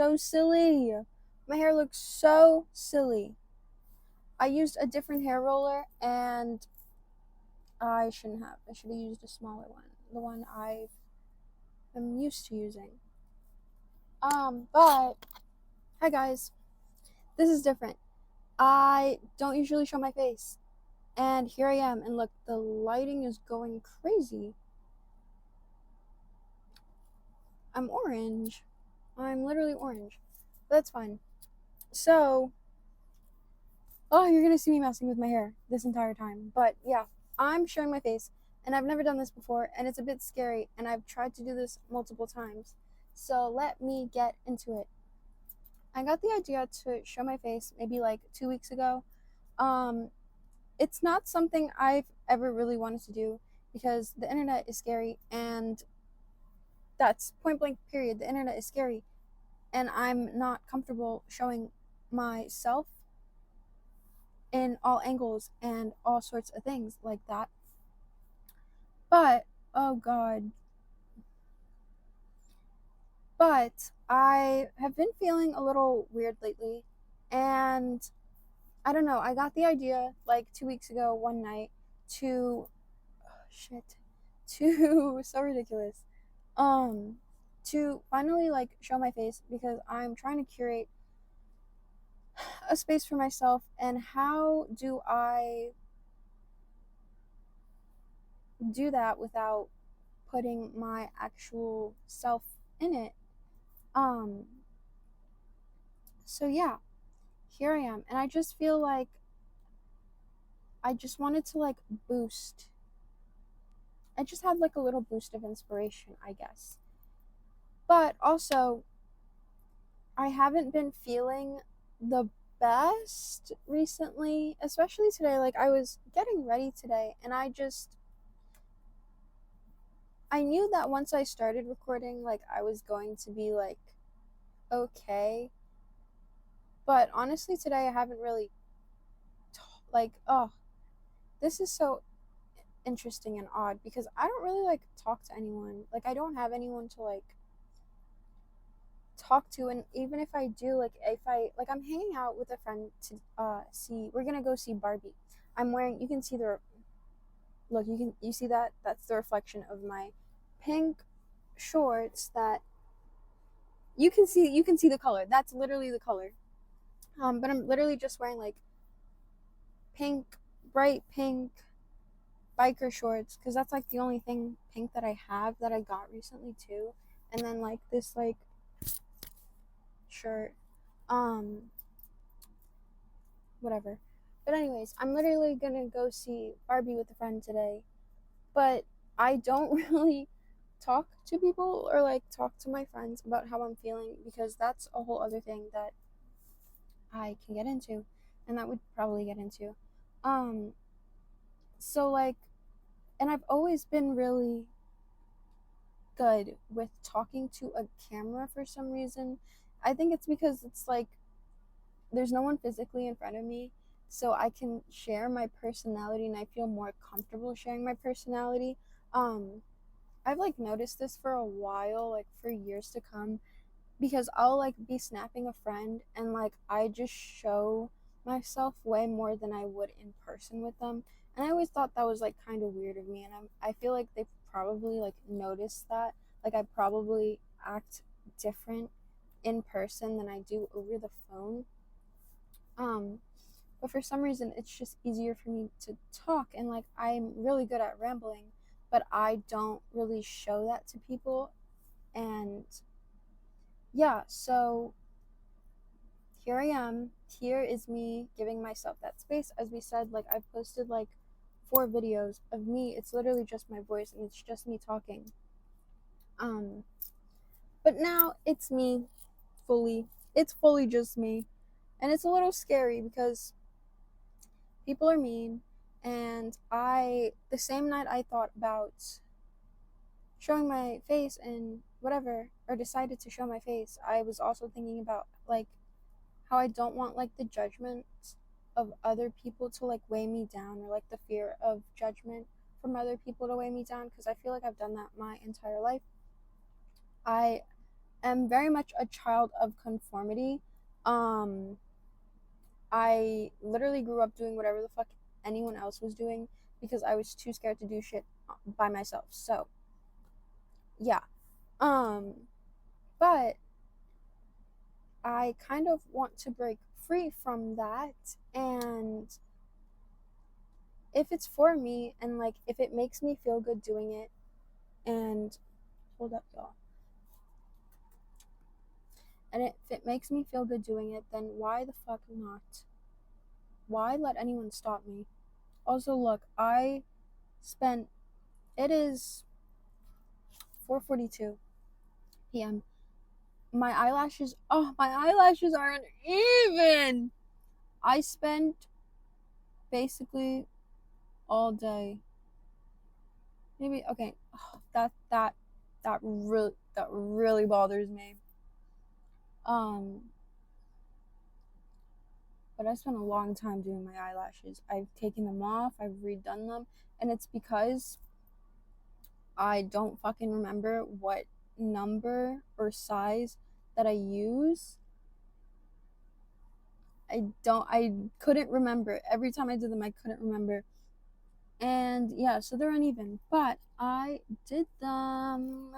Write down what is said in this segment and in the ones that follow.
so silly. My hair looks so silly. I used a different hair roller and I shouldn't have. I should have used a smaller one. The one I am used to using. But hi guys. This is different. I don't usually show my face. And here I am, and look, the lighting is going crazy. I'm orange. I'm literally orange. But that's fine. So, oh, you're gonna see me messing with my hair this entire time. But yeah, I'm showing my face, and I've never done this before, and it's a bit scary, and I've tried to do this multiple times. So let me get into it. I got the idea to show my face maybe like 2 weeks ago. Um, it's not something I've ever really wanted to do because the internet is scary, and that's point blank period. The internet is scary, and I'm not comfortable showing myself in all angles and all sorts of things like that. But oh god. But I have been feeling a little weird lately, and I don't know, I got the idea like 2 weeks ago one night to shit to so ridiculous. Um to finally like show my face because I'm trying to curate a space for myself, and how do I do that without putting my actual self in it? Um so yeah, here I am, and I just feel like I just wanted to like boost. I just had like a little boost of inspiration, I guess. But also, I haven't been feeling the best recently, especially today. Like, I was getting ready today, and I knew that once I started recording, like, I was going to be like, okay. But honestly, today I haven't really, like, oh, this is so interesting and odd because I don't really like talk to anyone. Like, I don't have anyone to like talk to, and even if I do, like if I like I'm hanging out with a friend to see, we're gonna go see Barbie. I'm wearing, you can see the look, you see that that's the reflection of my pink shorts that you can see the color. That's literally the color. But I'm literally just wearing like pink, bright pink biker shorts because that's like the only thing pink that I have that I got recently too. And then like this like shirt. Um Whatever. But anyways, I'm literally gonna go see Barbie with a friend today. But I don't really talk to people or like talk to my friends about how I'm feeling because that's a whole other thing that I can get into and that would probably get into. Um so like, and I've always been really good with talking to a camera for some reason. I think it's because it's like there's no one physically in front of me, so I can share my personality and I feel more comfortable sharing my personality. um I've like noticed this for a while, like for years to come, because I'll like be snapping a friend and like I just show myself way more than I would in person with them. And I always thought that was like kind of weird of me, and I feel like they probably like noticed that. Like I probably act different in person than I do over the phone. Um but for some reason it's just easier for me to talk, and like I'm really good at rambling, but I don't really show that to people. And yeah, so here I am. Here is me giving myself that space. As we said, like I've posted like 4 videos of me. It's literally just my voice and it's just me talking. um but now it's me fully. It's fully just me, and it's a little scary because people are mean. And the same night I thought about showing my face and whatever, or decided to show my face, I was also thinking about like how I don't want like the judgment of other people to like weigh me down, or like the fear of judgment from other people to weigh me down, because I feel like I've done that my entire life. I am very much a child of conformity. Um, I literally grew up doing whatever the fuck anyone else was doing because I was too scared to do shit by myself. So, yeah. Um, but I kind of want to break free from that, and if it's for me and like if it makes me feel good doing it, and hold up y'all, and if it makes me feel good doing it, then why the fuck not? Why let anyone stop me? Also, look, I spent, it is 4:42 p.m. My eyelashes, oh, my eyelashes aren't even. I spent basically all day. Maybe okay. Oh, that really bothers me. Um, but I spent a long time doing my eyelashes. I've taken them off, I've redone them, and it's because I don't fucking remember what number or size that I use. I couldn't remember. Every time I did them, I couldn't remember. And yeah, so they're uneven, but I did them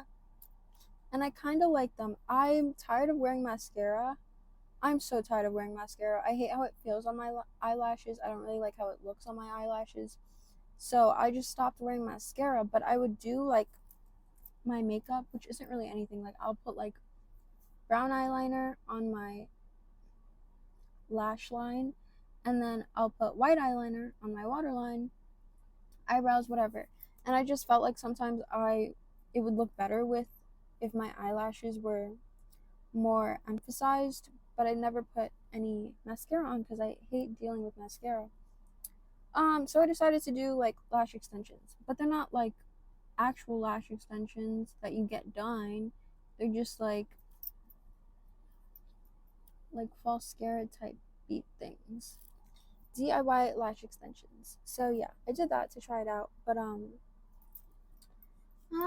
and I kind of like them. I'm tired of wearing mascara. I'm so tired of wearing mascara. I hate how it feels on my eyelashes. I don't really like how it looks on my eyelashes. So I just stopped wearing mascara, but I would do like my makeup, which isn't really anything. Like I'll put like brown eyeliner on my lash line, and then I'll put white eyeliner on my waterline, eyebrows, whatever. And I just felt like sometimes it would look better with if my eyelashes were more emphasized, but I never put any mascara on because I hate dealing with mascara. So I decided to do like lash extensions, but they're not like actual lash extensions that you get done. They're just like false scare type beat things. DIY lash extensions. So yeah, I did that to try it out, but I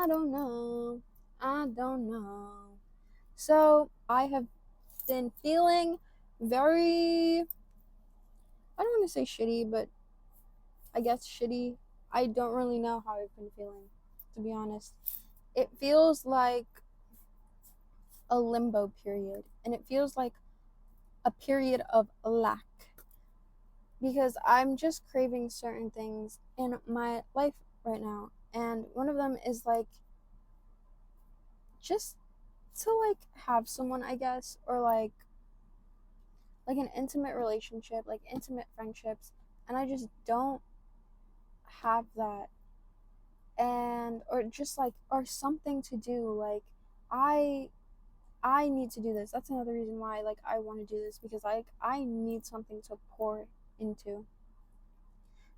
don't know. I don't know. So I have been feeling very, I don't want to say shitty, but I guess shitty. I don't really know how I've been feeling, to be honest. It feels like a limbo period, and it feels like a period of lack because I'm just craving certain things in my life right now. And one of them is like just to like have someone, I guess, or like an intimate relationship, like intimate friendships, and I just don't have that. And or just like or something to do, like I I need to do this. That's another reason why like I want to do this because like I need something to pour into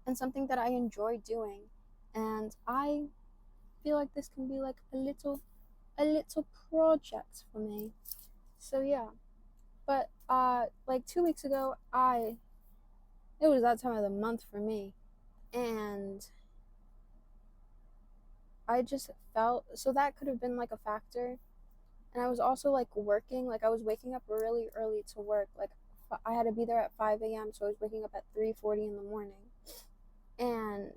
and something that I enjoy doing. And I feel like this can be like a little project for me. So yeah. But like 2 weeks ago it was that time of the month for me. And I just felt so that could have been like a factor. And I was also like working, like I was waking up really early to work. Like I had to be there at 5 a.m. So I was waking up at 3:40 in the morning. And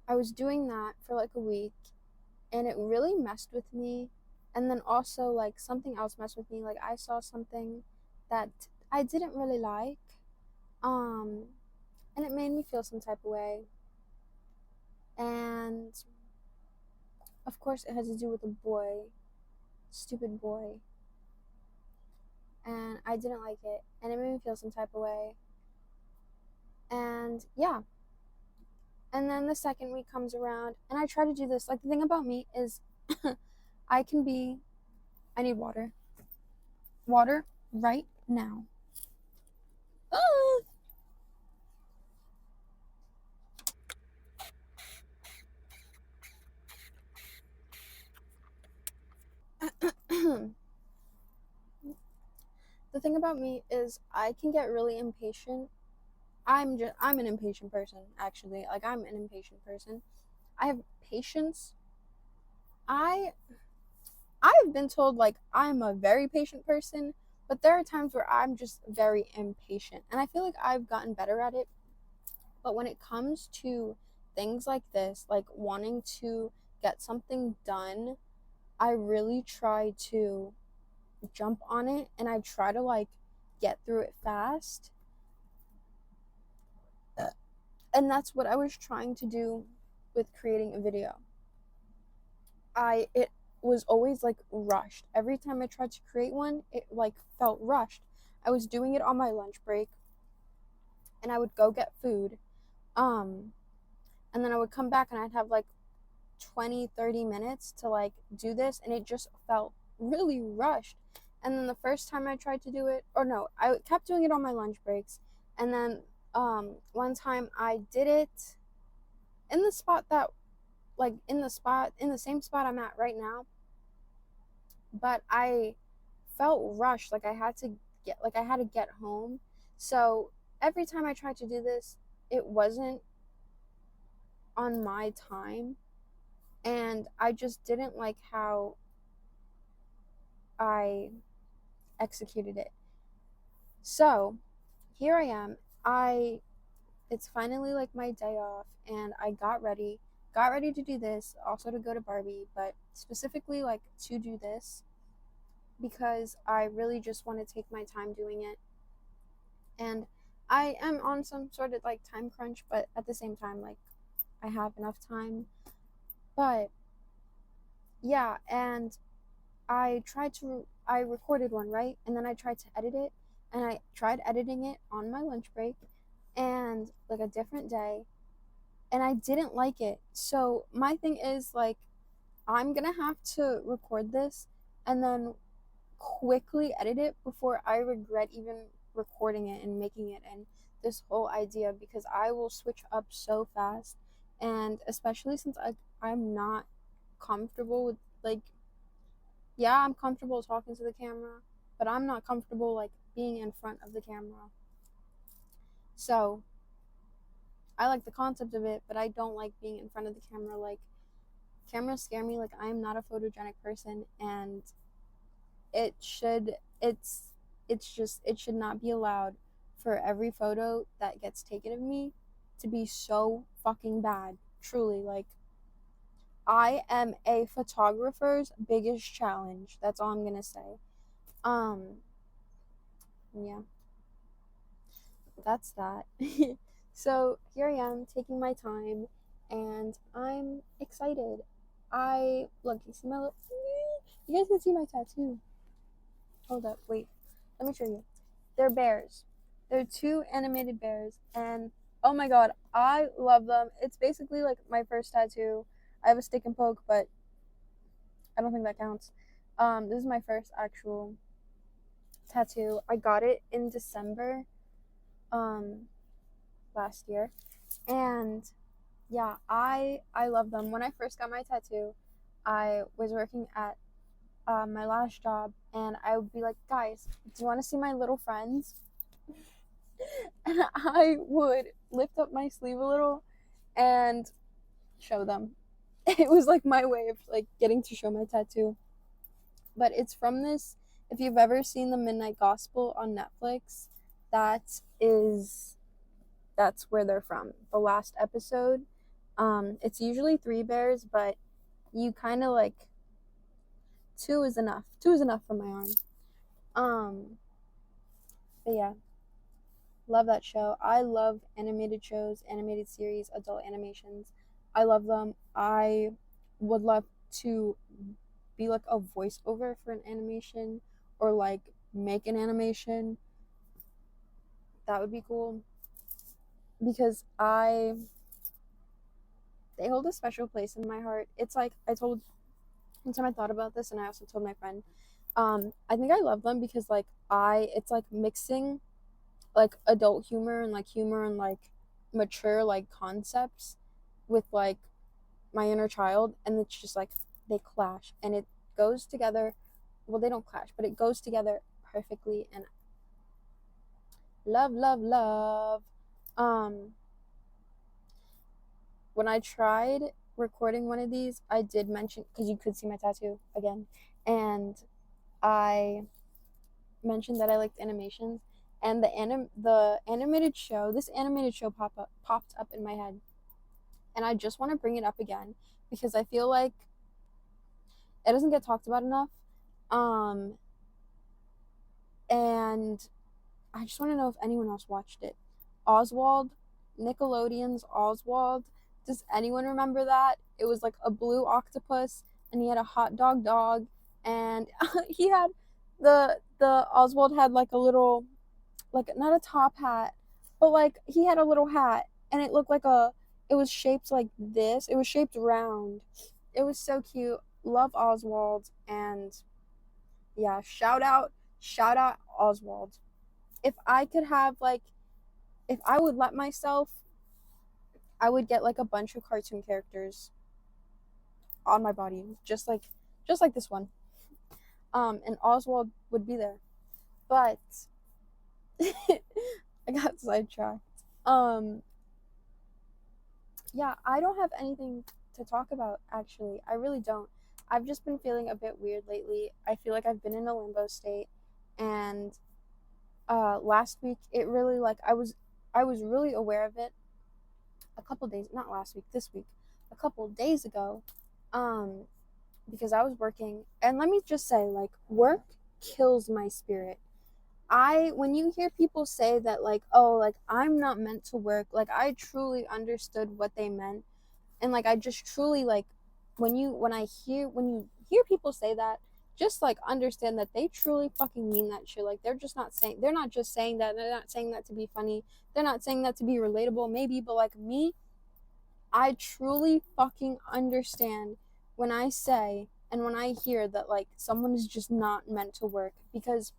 I was doing that for like a week and it really messed with me. And then also like something else messed with me. Like I saw something that I didn't really like. Um and it made me feel some type of way. And of course it has to do with a boy, stupid boy. And I didn't like it and it made me feel some type of way. And yeah. And then the second week comes around and I try to do this. Like the thing about me is I can be I need water. Water right now. The thing about me is I can get really impatient. I'm an impatient person actually. Like I'm an impatient person. I have patience. I I've been told like I'm a very patient person, but there are times where I'm just very impatient. And I feel like I've gotten better at it. But when it comes to things like this, like wanting to get something done, I really try to jump on it and I try to like get through it fast. And that's what I was trying to do with creating a video. It was always like rushed. Every time I tried to create one, it like felt rushed. I was doing it on my lunch break and I would go get food. Um and then I would come back and I'd have like 20-30 minutes to like do this and it just felt really rushed. And then the first time I tried to do it, or no, I kept doing it on my lunch breaks. And then one time I did it in the spot that like in the same spot I'm at right now, but I felt rushed, like I had to get home. So every time I tried to do this, it wasn't on my time, and I just didn't like how I executed it. So here I am. I It's finally like my day off, and I got ready to do this, also to go to Barbie, but specifically like to do this because I really just want to take my time doing it. And I am on some sort of like time crunch, but at the same time, like I have enough time. But yeah, and I recorded one, right? And then I tried to edit it, and I tried editing it on my lunch break and like a different day, and I didn't like it. So my thing is like, I'm gonna have to record this and then quickly edit it before I regret even recording it and making it and this whole idea, because I will switch up so fast. And especially since I'm not comfortable with like, yeah, I'm comfortable talking to the camera, but I'm not comfortable like being in front of the camera. So I like the concept of it, but I don't like being in front of the camera. Like, cameras scare me. Like, I'm not a photogenic person, and it should it's just it should not be allowed for every photo that gets taken of me to be so fucking bad. Truly, like, I am a photographer's biggest challenge. That's all I'm gonna say. Um, yeah, that's that. So here I am taking my time, and I'm excited. I look. You see my you guys can see my tattoo. Hold up, wait. Let me show you. They're bears. They're two animated bears, and oh my god, I love them. It's basically like my first tattoo. I have a stick and poke, but I don't think that counts. This is my first actual tattoo. I got it in December, um, last year, and yeah, I love them. When I first got my tattoo, I was working at my last job, and I would be like, guys, do you want to see my little friends? And I would lift up my sleeve a little and show them. It was like my way of like getting to show my tattoo. But it's from this, if you've ever seen the Midnight Gospel on Netflix, that is that's where they're from. The last episode. It's usually three bears, but you kind of like two is enough. Two is enough for my arm. Um, but yeah, love that show. I love animated shows, animated series, adult animations. I love them. I would love to be like a voiceover for an animation or like make an animation. That would be cool because they hold a special place in my heart. It's like one time I thought about this, and I also told my friend, I think I love them because like it's like mixing like adult humor and like mature like concepts with like my inner child, and it's just like they clash and it goes together. Well, they don't clash, but it goes together perfectly, and love. um when I tried recording one of these, I did mention, because you could see my tattoo again, and I mentioned that I liked animations, and the animated show, this animated show popped up in my head, and I just want to bring it up again because I feel like it doesn't get talked about enough. Um, and I just want to know if anyone else watched it. Oswald, Nickelodeon's Oswald. Does anyone remember that? It was like a blue octopus, and he had a hot dog, and he had the Oswald had like a little, like not a top hat, but like he had a little hat, and it looked like a, it was shaped like this. It was shaped round. It was so cute. Love Oswald, and yeah, shout out Oswald. If I could have like, if I would let myself, I would get like a bunch of cartoon characters on my body, just like this one. And Oswald would be there. But I got sidetracked. Um yeah, I don't have anything to talk about actually. I really don't. I've just been feeling a bit weird lately. I feel like I've been in a limbo state, and last week it really like I was really aware of it a couple days, not last week, this week, a couple days ago, um, because I was working. And let me just say, like, work kills my spirit. When you hear people say that, like, oh, like, I'm not meant to work, like, I truly understood what they meant. And, like, I just truly, like, when you hear people say that, just like understand that they truly fucking mean that shit. Like they're not just saying that, they're not saying that to be funny, they're not saying that to be relatable, maybe, but like me, I truly fucking understand when I say and when I hear that like someone is just not meant to work, because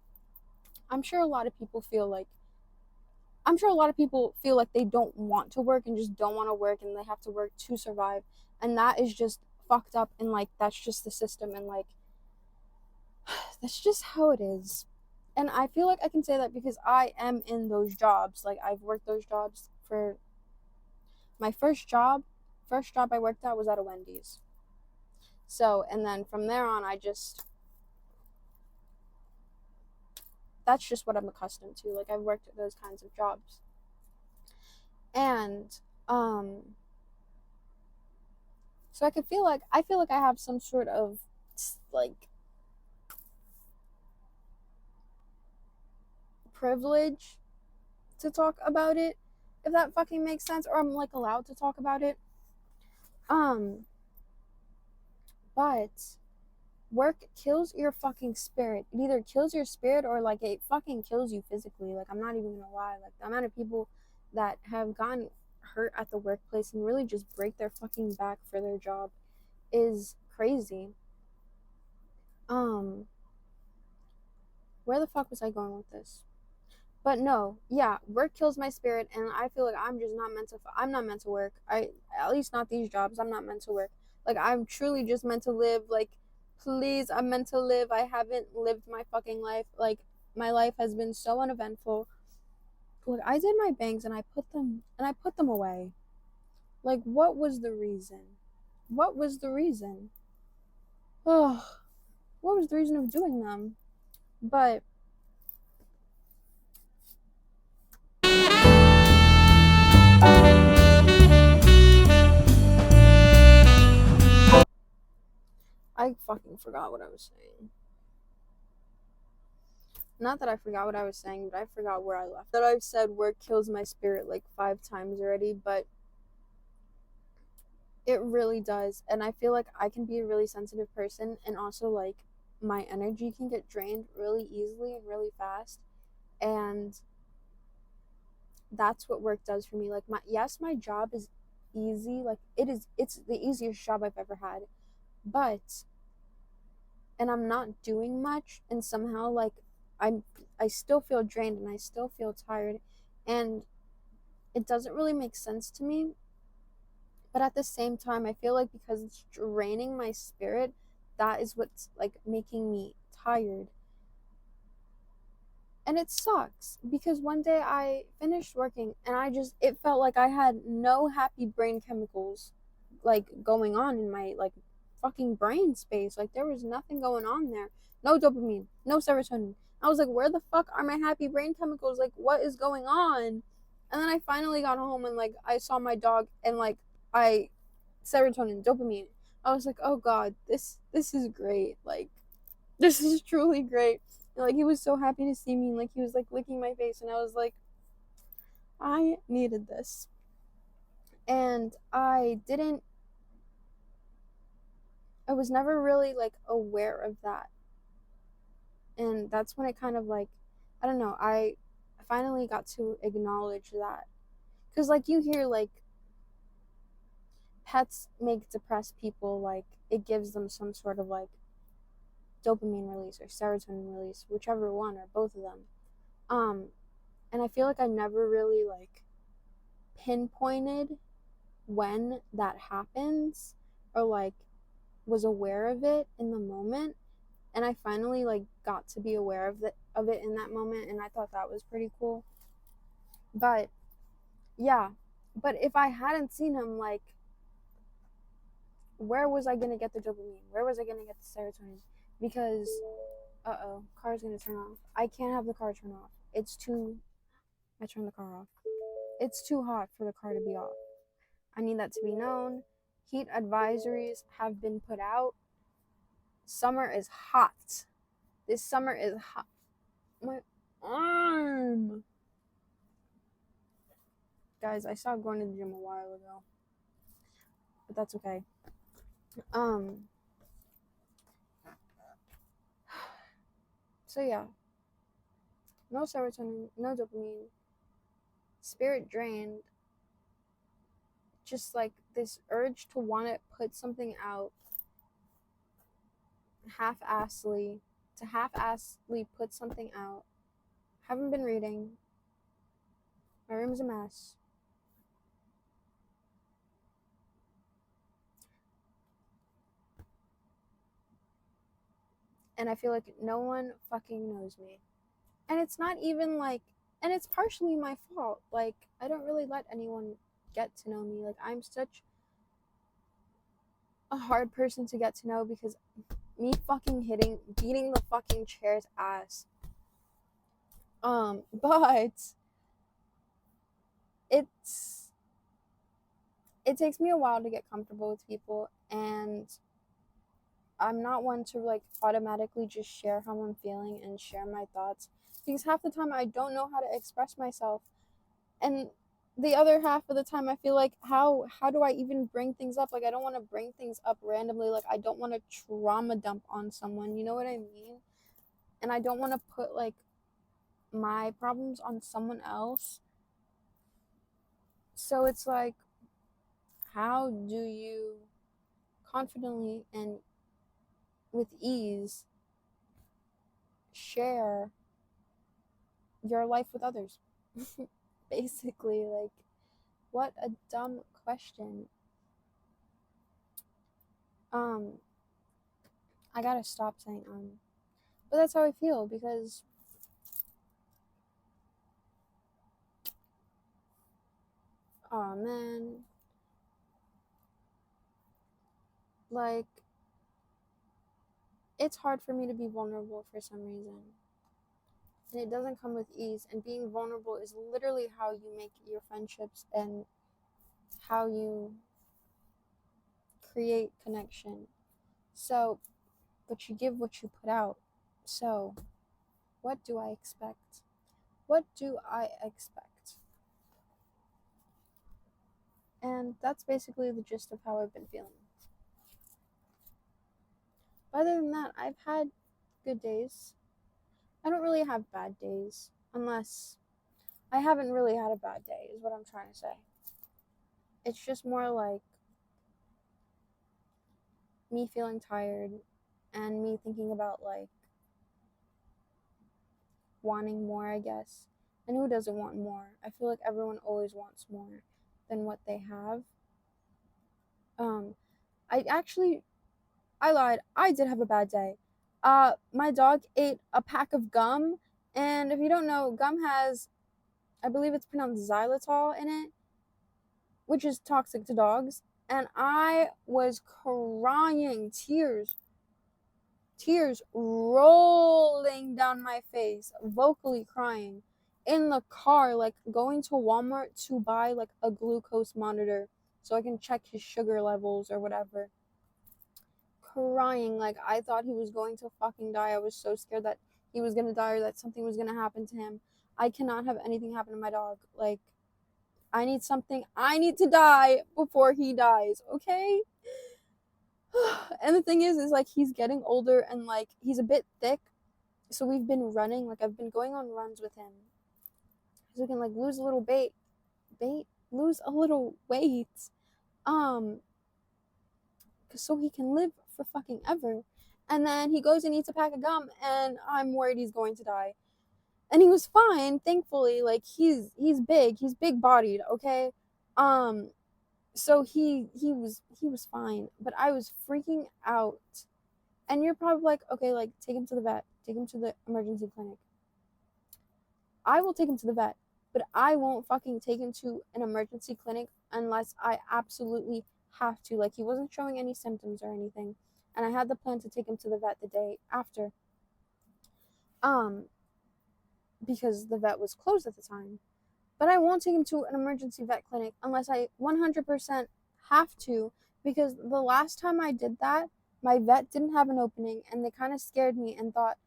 I'm sure a lot of people feel like they don't want to work and just don't want to work and they have to work to survive, and that is just fucked up, and like that's just the system, and like that's just how it is. And I feel like I can say that because I am in those jobs. Like I've worked those jobs. For my first job I worked at was at a Wendy's. So, and then from there on, that's just what I'm accustomed to. Like, I've worked at those kinds of jobs. And, so I feel like I have some sort of, like, privilege to talk about it, if that fucking makes sense, or I'm, like, allowed to talk about it. Um, but work kills your fucking spirit. It either kills your spirit or like it fucking kills you physically. Like I'm not even gonna lie. Like the amount of people that have gotten hurt at the workplace and really just break their fucking back for their job is crazy. Um, where the fuck was I going with this? But no, yeah, work kills my spirit, and I feel like I'm not meant to work. At least not these jobs. I'm not meant to work. Like I'm truly just meant to live. Like, please, I'm meant to live. I haven't lived my fucking life. Like my life has been so uneventful. Look, I did my bangs and I put them away. Like, what was the reason? What was the reason? Oh, what was the reason of doing them? But I fucking forgot what I was saying. Not that I forgot what I was saying, but I forgot where I left. That I've said work kills my spirit like 5 times already, but it really does. And I feel like I can be a really sensitive person, and also like my energy can get drained really easily and really fast. And that's what work does for me. Like my job is easy. Like it's the easiest job I've ever had. But and I'm not doing much, and somehow like I'm I still feel drained and I still feel tired, and it doesn't really make sense to me. But at the same time, I feel like because it's draining my spirit, that is what's like making me tired. And it sucks because one day I finished working and it felt like I had no happy brain chemicals like going on in my like fucking brain space. Like there was nothing going on there. No dopamine, no serotonin. I was like, where the fuck are my happy brain chemicals? Like, what is going on? And then I finally got home and like I saw my dog and like I serotonin, dopamine. I was like, oh god, this is great. Like this is truly great. And, like he was so happy to see me and like he was like licking my face and I was like, I needed this. And I was never really like aware of that. And that's when it kind of like, I don't know, I finally got to acknowledge that. Cuz like you hear like pets make depressed people like it gives them some sort of like dopamine release or serotonin release, whichever one or both of them. Um and I feel like I never really like pinpointed when that happens or like was aware of it in the moment, and I finally like got to be aware of it in that moment, and I thought that was pretty cool. But yeah, but if I hadn't seen him, like where was I gonna get the dopamine? Where was I gonna get the serotonin? Because car's gonna turn off. I can't have the car turn off. It's too. I turned the car off. It's too hot for the car to be off. I need that to be known. Heat advisories have been put out. Summer is hot. This summer is hot. My arm. Guys, I stopped going to the gym a while ago. But that's okay. So yeah. No serotonin, no dopamine. Spirit drained. Just like this urge to want to put something out half-assly, to half-assly put something out. Haven't been reading. My room's a mess. And I feel like no one fucking knows me. And it's not even like, and it's partially my fault. Like, I don't really let anyone get to know me. Like, I'm such a hard person to get to know because me fucking beating the fucking chair's ass. But it takes me a while to get comfortable with people, and I'm not one to like automatically just share how I'm feeling and share my thoughts because half the time I don't know how to express myself, and the other half of the time I feel like how do I even bring things up? Like I don't want to bring things up randomly. Like I don't want to trauma dump on someone. You know what I mean? And I don't want to put like my problems on someone else. So it's like, how do you confidently and with ease share your life with others? Basically, like, what a dumb question. I gotta stop saying but that's how I feel because oh man, like it's hard for me to be vulnerable for some reason, and it doesn't come with ease, and being vulnerable is literally how you make your friendships and how you create connection. So but you give what you put out. So what do I expect? What do I expect? And that's basically the gist of how I've been feeling. Other than that, I've had good days. I don't really have bad days, unless I haven't really had a bad day, is what I'm trying to say. It's just more like me feeling tired and me thinking about like wanting more, I guess. And who doesn't want more? I feel like everyone always wants more than what they have. I actually I lied. I did have a bad day. My dog ate a pack of gum, and if you don't know, gum has, I believe it's pronounced xylitol in it, which is toxic to dogs. and I was crying, tears rolling down my face, vocally crying in the car, like going to Walmart to buy like a glucose monitor so I can check his sugar levels or whatever. Crying like I thought he was going to fucking die. I was so scared that he was gonna die or that something was gonna happen to him. I cannot have anything happen to my dog. Like, I need to die before he dies, okay? And the thing is like he's getting older and like he's a bit thick. So we've been running, like I've been going on runs with him. So we can like lose a little lose a little weight. Um, so he can live for fucking ever. And then he goes and eats a pack of gum and I'm worried he's going to die. And he was fine, thankfully. Like he's big bodied, okay? Um, so he was fine, but I was freaking out. And you're probably like, okay, like take him to the vet, take him to the emergency clinic. I will take him to the vet, but I won't fucking take him to an emergency clinic unless I absolutely have to. Like he wasn't showing any symptoms or anything, and I had the plan to take him to the vet the day after. Because the vet was closed at the time. But I won't take him to an emergency vet clinic unless I 100% have to, because the last time I did that, my vet didn't have an opening and they kind of scared me and thought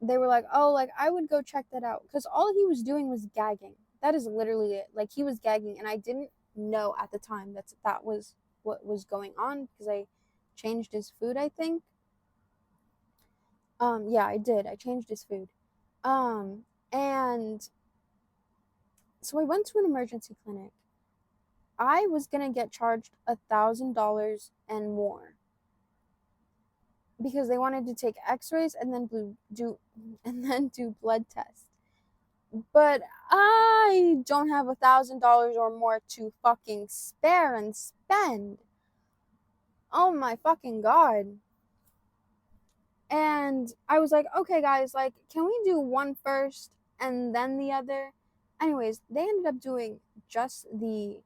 they were like, "Oh, like I would go check that out," cuz all he was doing was gagging. That is literally it. Like he was gagging and I didn't know at the time that was what was going on because I changed his food, I think. Yeah, I did. I changed his food. And so I went to an emergency clinic. I was gonna get charged $1,000 and more because they wanted to take X-rays and then do blood tests. But I don't have $1,000 or more to fucking spare and spend. Oh my fucking god! And I was like, okay, guys, like, can we do one first and then the other? Anyways, they ended up doing just the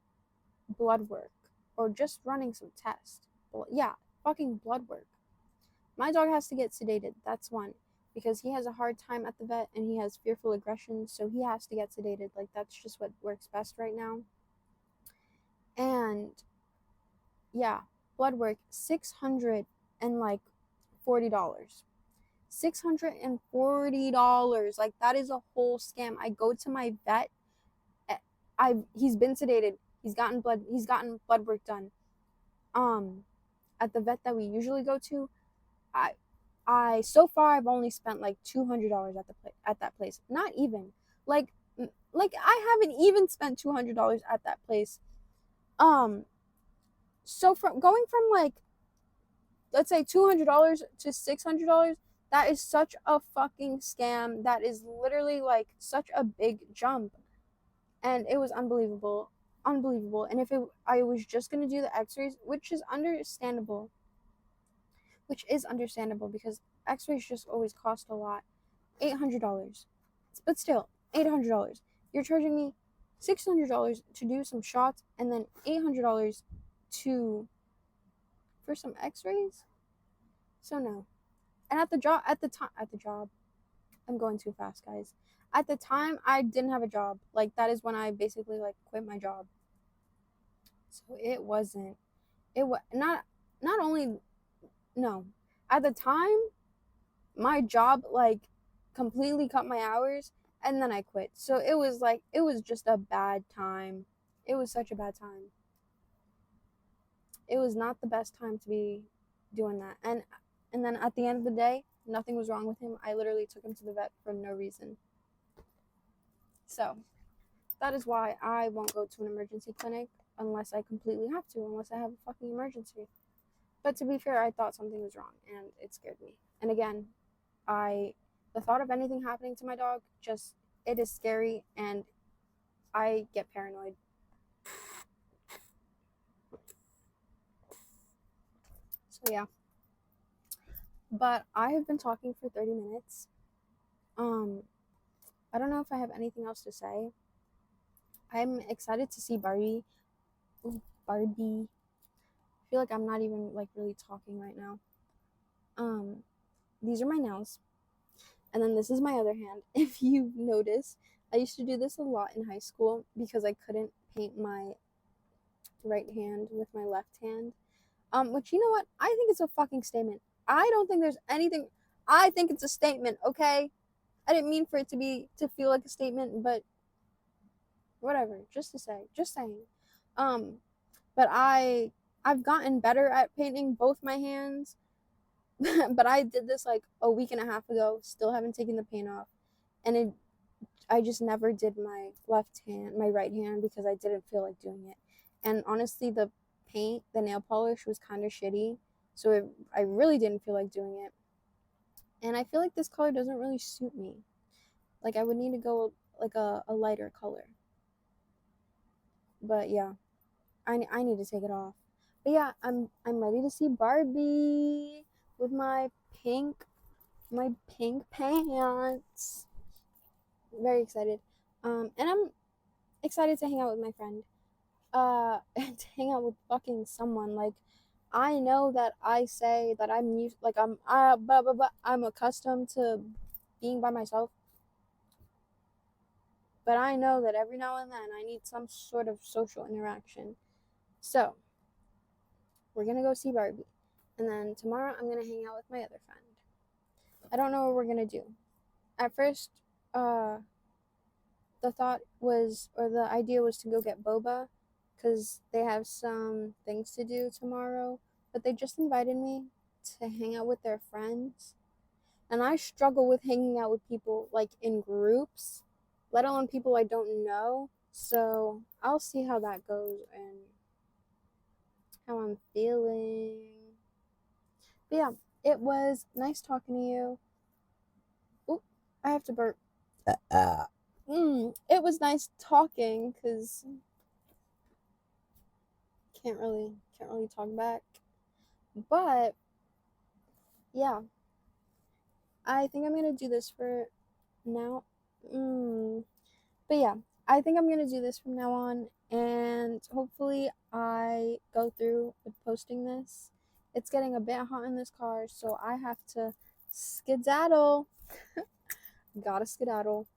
blood work or just running some tests. Well, yeah, fucking blood work. My dog has to get sedated. That's one. Because he has a hard time at the vet and he has fearful aggression, so he has to get sedated. Like, that's just what works best right now. And yeah, blood work, $640. $640. Like, that is a whole scam. I go to my vet. He's been sedated. He's gotten blood work done. At the vet that we usually go to, I so far I've only spent like $200 at that place. Not even like I haven't even spent $200 at that place. So from going from like, let's say $200 to $600, that is such a fucking scam. That is literally like such a big jump, and it was unbelievable. And if I was just gonna do the X-rays, which is understandable, because X-rays just always cost a lot. $800. But still, $800. You're charging me $600 to do some shots and then $800 to for some X-rays? So no. And at the job, I'm going too fast, guys. At the time, I didn't have a job. Like, that is when I basically like quit my job. So it wasn't. It was not only no. At the time, my job like completely cut my hours and then I quit. So it was just a bad time. It was such a bad time. It was not the best time to be doing that. And then at the end of the day, nothing was wrong with him. I literally took him to the vet for no reason. So that is why I won't go to an emergency clinic unless I completely have to, unless I have a fucking emergency. But to be fair, I thought something was wrong and it scared me. And again, the thought of anything happening to my dog, it is scary and I get paranoid. So yeah. But I have been talking for 30 minutes. I don't know if I have anything else to say. I'm excited to see Barbie. Ooh, Barbie. feel like I'm not even like really talking right now. These are my nails. And then this is my other hand. If you notice, I used to do this a lot in high school because I couldn't paint my right hand with my left hand. Which, you know what? I think it's a fucking statement. I don't think there's anything. I think it's a statement, okay? I didn't mean for it to feel like a statement, but whatever. Just to say, just saying. Um, but I've gotten better at painting both my hands. But I did this like a week and a half ago. Still haven't taken the paint off, and I just never did my my right hand because I didn't feel like doing it. And honestly, the nail polish was kind of shitty, so I really didn't feel like doing it. And I feel like this color doesn't really suit me. Like I would need to go like a lighter color. But yeah, I need to take it off. But yeah, I'm ready to see Barbie with my pink pants. Very excited. And I'm excited to hang out with my friend. To hang out with fucking someone. Like, I know that I say that I'm used, like I'm accustomed to being by myself, but I know that every now and then I need some sort of social interaction. So we're gonna go see Barbie, and then tomorrow I'm gonna hang out with my other friend. I don't know what we're gonna do. At first, uh, the thought was, or the idea was to go get boba because they have some things to do tomorrow, but they just invited me to hang out with their friends. And I struggle with hanging out with people like in groups, let alone people I don't know. So I'll see how that goes and how I'm feeling. But yeah, it was nice talking to you. Oop, I have to burp. It was nice talking because can't really talk back. But yeah, I think I'm gonna do this for now. But yeah, I think I'm gonna do this from now on, and hopefully I go through with posting this. It's getting a bit hot in this car, so I have to skedaddle. Gotta skedaddle.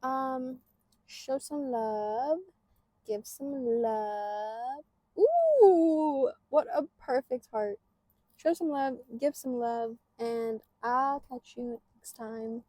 Um, show some love, give some love. Ooh, what a perfect heart. Show some love, give some love, and I'll catch you next time.